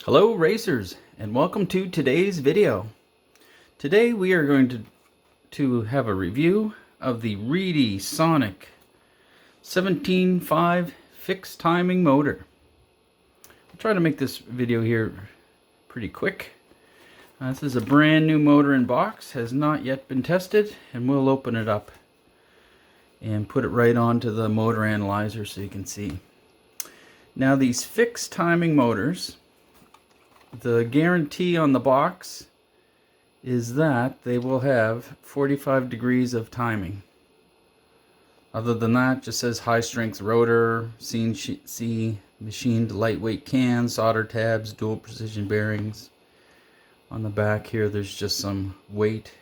Hello racers, and welcome to today's video. Today we are going to have a review of the Reedy Sonic 17.5 fixed timing motor. I'll try to make this video here pretty quick. This is a brand new motor in box, has not yet been tested, and we'll open it up and put it right onto the motor analyzer so you can see. Now these fixed timing motors, the guarantee on the box is that they will have 45 degrees of timing. Other than that, it just says high strength rotor, CNC machined lightweight cans, solder tabs, dual precision bearings. On the back here there's just some weight,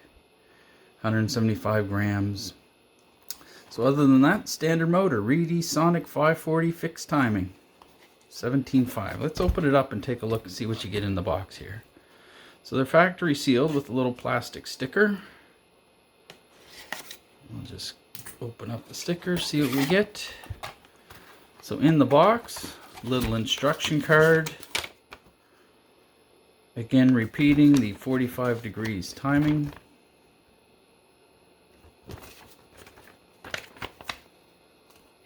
175 grams. So other than that, standard motor, Reedy Sonic 540 fixed timing. 17.5. Let's open it up and take a look and see what you get in the box here. So they're factory sealed with a little plastic sticker. I'll just open up the sticker, see what we get. So in the box, little instruction card. Again, repeating the 45 degrees timing.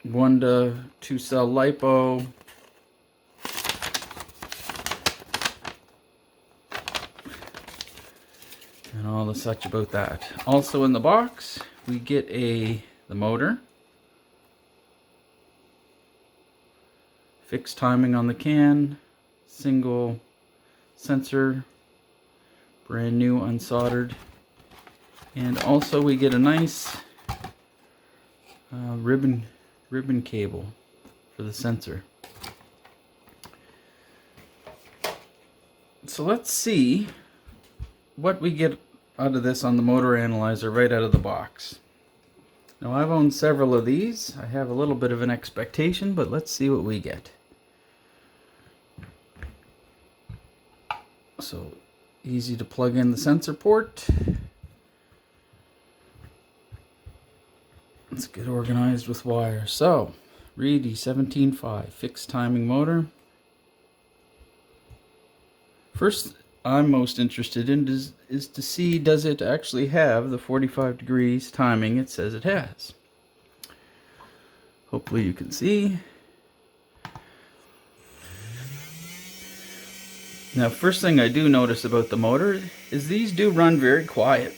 One to 2 cell lipo. And all the such about that. Also in the box, we get the motor. Fixed timing on the can. Single sensor. Brand new, unsoldered. And also we get a nice ribbon cable for the sensor. So let's see what we get out of this on the motor analyzer right out of the box. Now I've owned several of these. I have a little bit of an expectation, but let's see what we get. So easy to plug in the sensor port. Let's get organized with wire. So Reedy 17.5 fixed timing motor. First I'm most interested in is to see, does it actually have the 45 degrees timing it says it has. Hopefully you can see. Now first thing I do notice about the motor is these do run very quiet.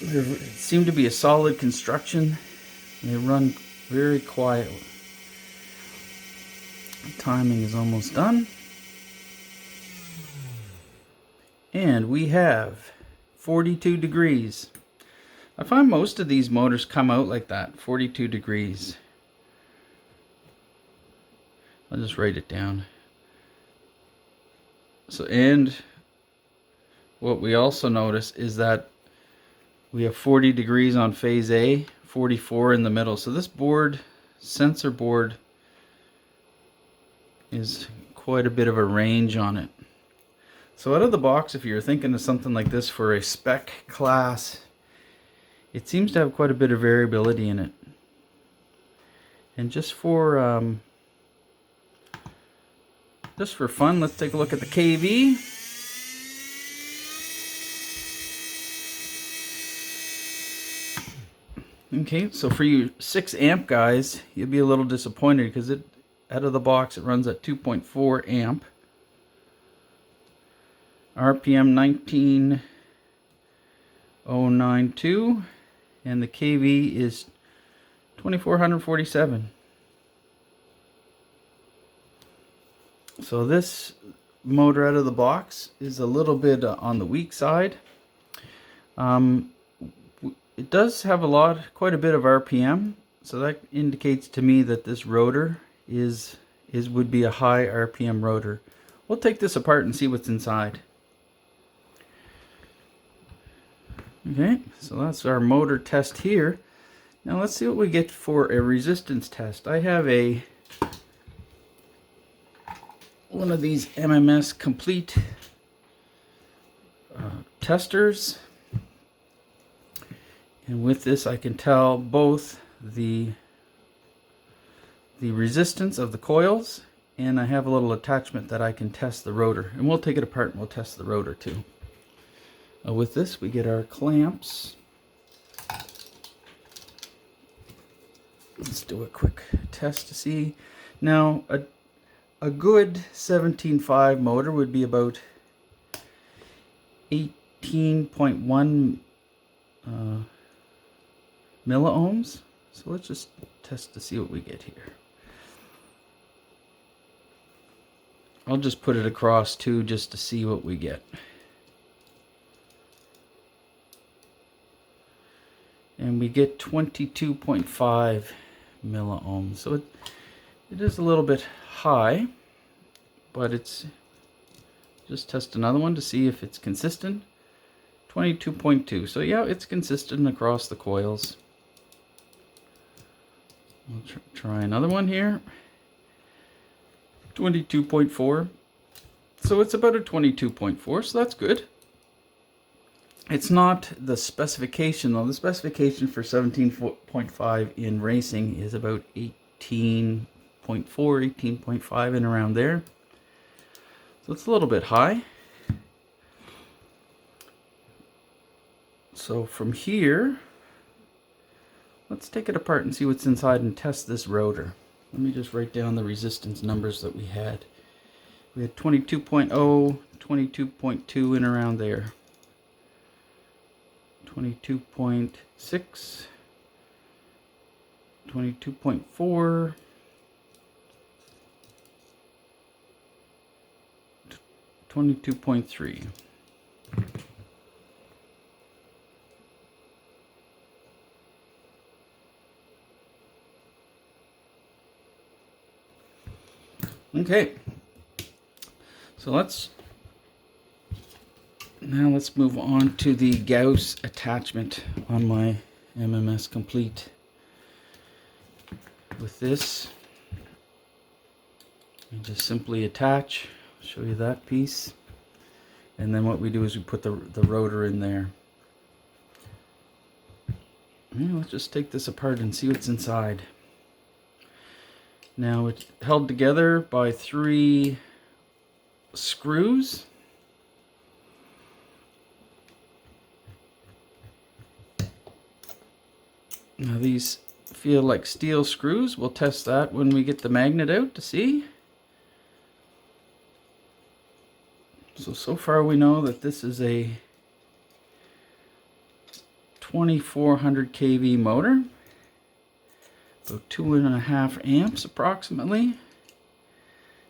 They seem to be a solid construction. They run very quiet. The timing is almost done. And we have 42 degrees. I find most of these motors come out like that, 42 degrees. I'll just write it down. So, and what we also notice is that we have 40 degrees on phase A, 44 in the middle. So this board, sensor board, is quite a bit of a range on it. So out of the box, if you're thinking of something like this for a spec class, it seems to have quite a bit of variability in it. And just for fun, let's take a look at the kV. Okay, so for you 6 amp guys, you'll be a little disappointed because it out of the box it runs at 2.4 amp. RPM 19092 and the kV is 2447. So this motor out of the box is a little bit on the weak side. It does have quite a bit of RPM, so that indicates to me that this rotor would be a high RPM rotor. We'll take this apart and see what's inside. Okay, so that's our motor test here. Now let's see what we get for a resistance test. I have one of these MMS complete testers, and with this I can tell both the resistance of the coils and I have a little attachment that I can test the rotor, and we'll take it apart and we'll test the rotor too. With this we get our clamps. Let's do a quick test to see. Now a good 17.5 motor would be about 18.1 milliohms. So let's just test to see what we get here. I'll just put it across too, just to see what we get. And we get 22.5 milliohms. So it is a little bit high, but it's just test another one to see if it's consistent. 22.2. So yeah, it's consistent across the coils. We'll try another one here. 22.4. So it's about a 22.4, so that's good. It's not the specification though. The specification for 17.5 in racing is about 18.4, 18.5 and around there. So it's a little bit high. So from here, let's take it apart and see what's inside and test this rotor. Let me just write down the resistance numbers that we had. We had 22.0, 22.2 and around there. 22.6, 22.4, 22.3. Okay, so let's move on to the Gauss attachment on my MMS Complete. With this, you just simply attach. I'll show you that piece, and then what we do is we put the rotor in there. Let's just take this apart and see what's inside. Now it's held together by 3 screws. Now these feel like steel screws. We'll test that when we get the magnet out to see. So far we know that this is a 2400 kV motor. About 2.5 amps approximately.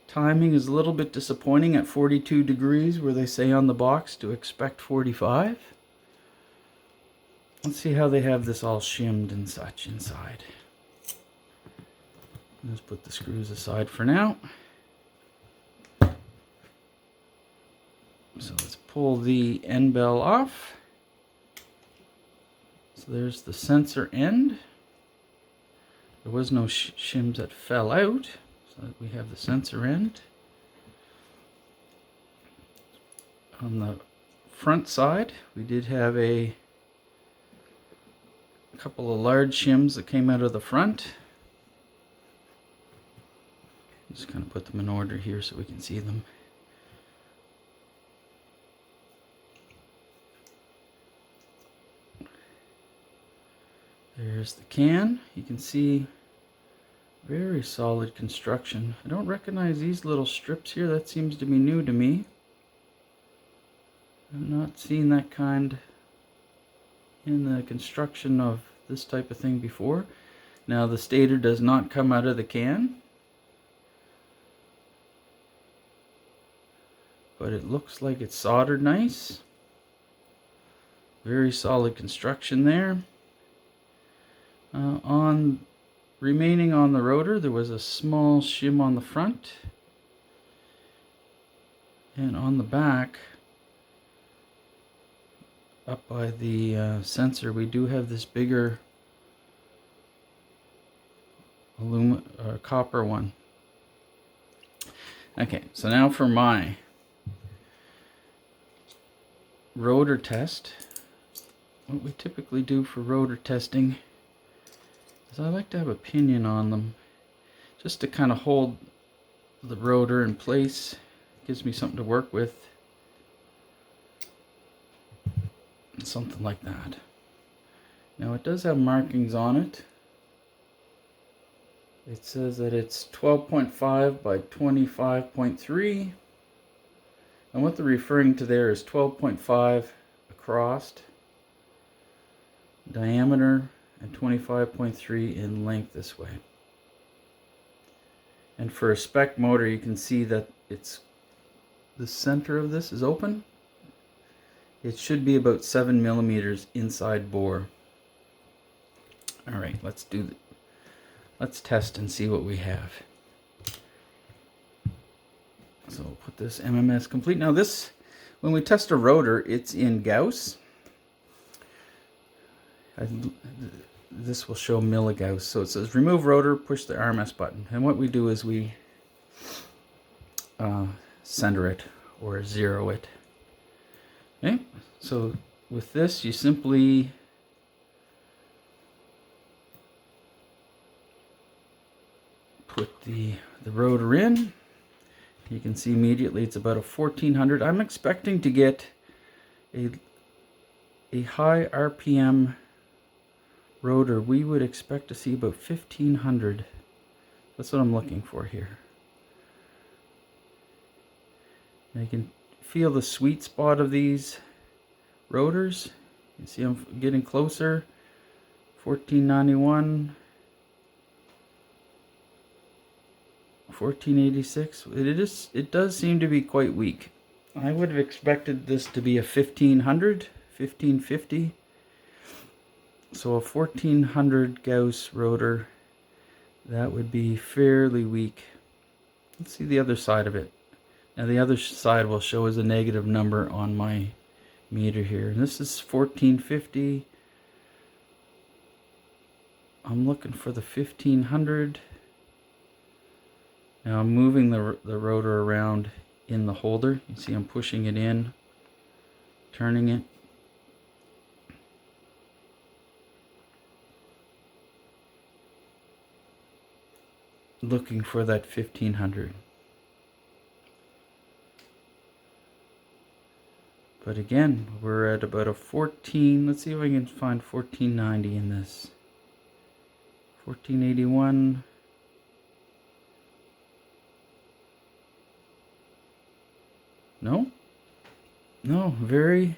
Timing is a little bit disappointing at 42 degrees where they say on the box to expect 45. Let's see how they have this all shimmed and such inside. Let's put the screws aside for now. So let's pull the end bell off. So there's the sensor end. There was no shims that fell out, so we have the sensor end. On the front side, we did have a couple of large shims that came out of the front. Just kind of put them in order here so we can see them. There's the can. You can see very solid construction. I don't recognize these little strips here. That seems to be new to me. I've not seen that kind in the construction of this type of thing before. Now the stator does not come out of the can, but it looks like it's soldered nice. Very solid construction there. Remaining on the rotor, there was a small shim on the front, and on the back, up by the sensor, we do have this bigger copper one. Okay, so now for my rotor test. What we typically do for rotor testing is I like to have a pinion on them just to kind of hold the rotor in place. Gives me something to work with. Something like that. Now it does have markings on it. It says that it's 12.5 by 25.3. And what they're referring to there is 12.5 across diameter and 25.3 in length this way. And for a spec motor, you can see that it's the center of this is open. It should be about 7 millimeters inside bore. All right, let's test and see what we have. So we'll put this MMS complete. Now this, when we test a rotor, it's in Gauss. This will show milligauss. So it says remove rotor, push the RMS button. And what we do is we center it or zero it. Okay, so with this you simply put the rotor in. You can see immediately it's about a 1400. I'm expecting to get a high RPM rotor. We would expect to see about 1500. That's what I'm looking for here. And you can feel the sweet spot of these rotors. You see I'm getting closer. 1491. 1486. It does seem to be quite weak. I would have expected this to be a 1500, 1550. So a 1400 Gauss rotor, that would be fairly weak. Let's see the other side of it. Now the other side will show as a negative number on my meter here. And this is 1450. I'm looking for the 1500. Now I'm moving the rotor around in the holder. You see I'm pushing it in, turning it. Looking for that 1500. But again, we're at about a 14. Let's see if I can find 1490 in this. 1481. No, very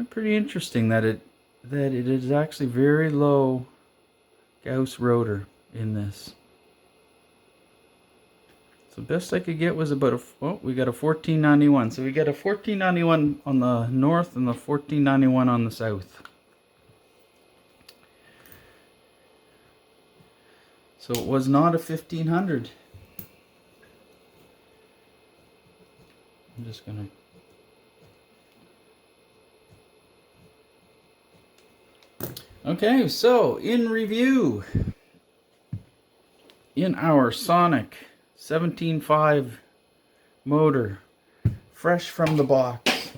pretty interesting that it is actually very low Gauss rotor in this. So the best I could get was about we got a 1491. So we got a 1491 on the north and the 1491 on the south. So it was not a 1500. I'm just gonna okay, so in review, in our Sonic 17.5 motor, fresh from the box,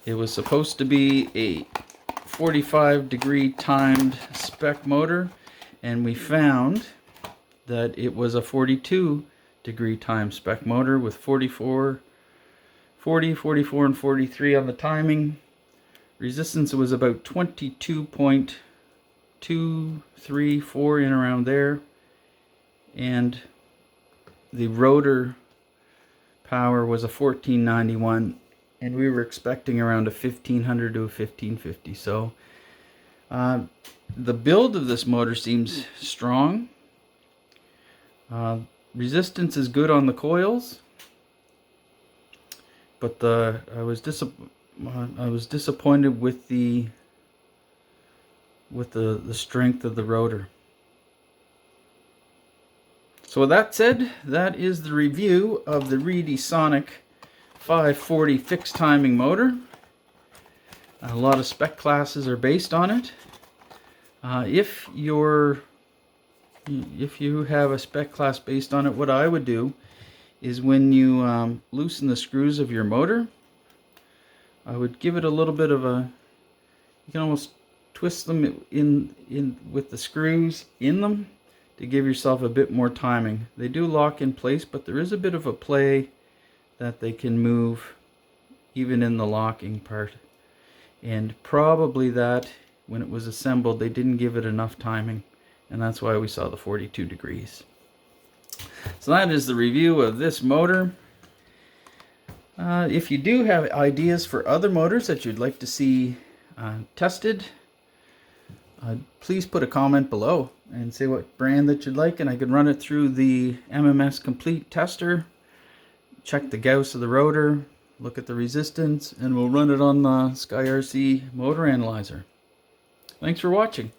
it was supposed to be a 45-degree timed spec motor, and we found that it was a 42-degree timed spec motor with 40, 44, and 43 on the timing. Resistance was about 22.234 in around there, and the rotor power was a 1491, and we were expecting around a 1500 to a 1550. So the build of this motor seems strong. Resistance is good on the coils, but I was disappointed with the strength of the rotor. So with that said, that is the review of the Reedy Sonic 540 fixed timing motor. A lot of spec classes are based on it. If you have a spec class based on it, what I would do is when you loosen the screws of your motor, I would give it a little bit of a, you can almost twist them in with the screws in them to give yourself a bit more timing. They do lock in place, but there is a bit of a play that they can move even in the locking part. And probably that when it was assembled, they didn't give it enough timing, and that's why we saw the 42 degrees. So that is the review of this motor. If you do have ideas for other motors that you'd like to see tested, please put a comment below and say what brand that you'd like, and I can run it through the MMS Complete tester, check the Gauss of the rotor, look at the resistance, and we'll run it on the SkyRC motor analyzer. Thanks for watching.